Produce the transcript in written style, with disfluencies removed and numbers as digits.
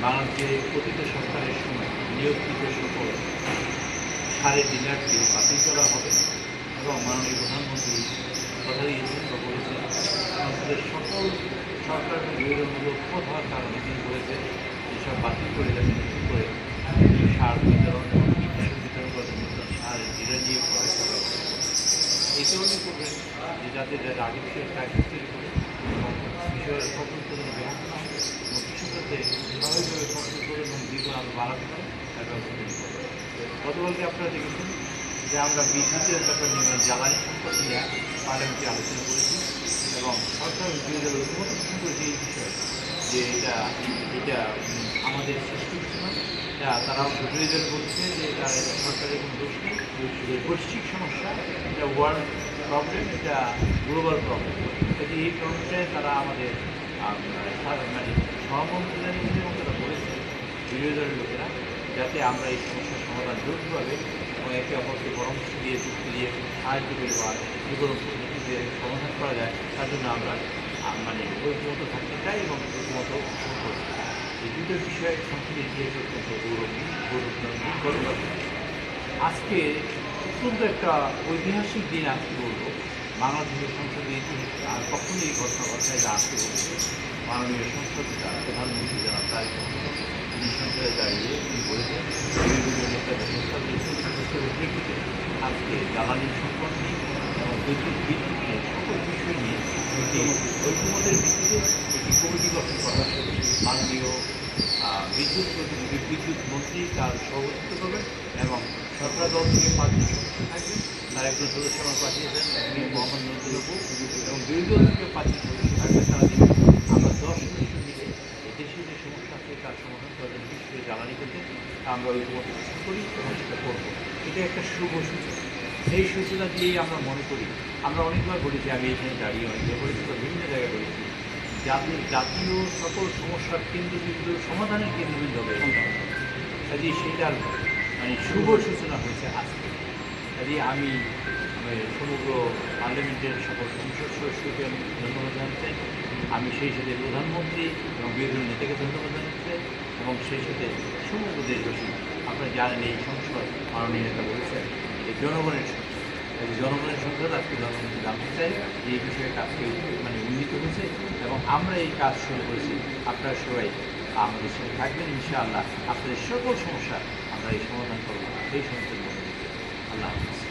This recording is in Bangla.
বাংলাদেশে প্রতিটা সরকারের সময় নিয়োগকৃত সকল সারের ডিলারকে বাতিল করা হবে এবং মাননীয় প্রধানমন্ত্রী কথা দিয়েছেন বা বলেছেন সংসদের সকল সরকার বিরোধীমূলক পথ হওয়ার কারণে তিনি বলেছেন এসব বাতিল করে যাতে নতুন করে সার বিতরণ এবং কীটনাশক বিতরণ করার জন্য নতুন সারের ডিলার নিয়োগ করার ব্যবস্থা এই কারণে করবেন যে যাতে যারা আগে থেকে ক্রাইসিস তৈরি করে এবং কৃষকের ফসল উৎপাদনে ব্যাহত না হয় এবং কৃষকদের স্বাভাবিকভাবে ফসল উৎপাদন এবং জীবন আরও বাড়াতে পারে তার ব্যবস্থা তৈরি করবে। গতকালকে আপনারা দেখেছেন যে আমরা বিদ্যুতের ব্যাপার নিয়ে জ্বালানি সম্পদ নিয়ে পার্লামেন্টে আলোচনা করেছি এবং সরকার বিরোধীদের ঐক্যমত পোষণ করেছে এই বিষয়ে যে এটা আমাদের সৃষ্টি হচ্ছে না। তারাও বিরোধীদের বলছে যে এটা সরকারের কোনো দোষ নেই, বৈশ্বিক সমস্যা, এটা ওয়ার্ল্ড প্রবলেম, এটা গ্লোবাল প্রবলেম। কাজে এই প্রবলেমটায় তারা আমাদের মানে সহমর্মিতা জানিয়েছে এবং তারা বলেছে বিরোধী দলের লোকেরা যাতে আমরা এই সমস্যার সমাধান যৌথভাবে এবং একে অপরকে পরামর্শ দিয়ে যুক্তি দিয়ে সাহায্য করে বা যে কোনো পদ্ধতিতে সমাধান করা যায় তার জন্য আমরা মানে ঐক্যমত থাকতে চাই এবং ঐক্যমত পোষণ করতে চাই। এই দুটো বিষয়ে সংসদের ইতিহাসে অত্যন্ত গৌরব। আজকে অত্যন্ত একটা ঐতিহাসিক দিন আজকে বলবো বাংলাদেশের সংসদের ইতিহাসে আর কখনোই এই ঘটনা ঘটায় যা আজকে বলছে মাননীয় সংসদটা প্রধানমন্ত্রী যারা তারেক রহমান তিনি সংসদে দাঁড়িয়ে তিনি বলেছেন বিভিন্ন নেতাদের প্রস্তাবের প্রেক্ষিতে আজকে জ্বালানি সম্পদ নিয়ে এবং বিদ্যুৎ নিয়ে সকল বিষয় নিয়ে একটি ঐক্যমতের ভিত্তিতে একটি কমিটি গঠন করা হয়। মাননীয় বিদ্যুৎ মন্ত্রী তার সভাপতিত্ব করবেন এবং সরকার দল থেকে 5 জন সদস্য থাকবেন, তার একজন সদস্য আমার পাঠিয়েছেন মীর মোহাম্মদ নজরুলবাবু এবং বিরোধী দল থেকে 5 জন সদস্য থাকবেন। তারা দেখবেন আমরা 10 সদস্য মিলে এই দেশে যে সমস্যা আছে তার সমাধান করার জন্য বিশেষ করে জ্বালানি ক্ষেত্রে আমরা ঐক্যমত পোষণ করি এবং সেটা করবো। এটা একটা শুভ সূচনা। সেই সূচনা দিয়েই আমরা মনে করি, আমরা অনেকবার বলেছি, আমি এখানে দাঁড়িয়ে অনেকবার বলেছি বা বিভিন্ন জায়গায় বলেছি, জাতীয় সকল সমস্যার কেন্দ্রবিন্দু সমাধানের কেন্দ্রবিন্দু হবে কাজে সেইটার মানে শুভ সূচনা হয়েছে আজকে। কাজে আমি সমগ্র পার্লামেন্টের সকল সংসদ সদস্যকে আমি ধন্যবাদ জানাতে, আমি সেই সাথে প্রধানমন্ত্রী এবং বিরোধী নেতাকে ধন্যবাদ জানাতে এবং সেই সাথে সমগ্র দেশবাসী। আপনারা জানেন এই সংসদ মাননীয় নেতা বলেছেন এই জনগণের সংসদ, জনগণের সংসদ আজকে জনগণকে জানতে চাই যে এই বিষয়ে কাজকে মানে উন্নীত হয়েছে এবং আমরা এই কাজ শুরু করেছি। আপনারা সবাই আমাদের সঙ্গে থাকবেন ইনশাআল্লাহ, আপনাদের সকল সমস্যা আমরা এই সমাধান করব এই সংসদের মধ্যে। আল্লাহ হাফেজ।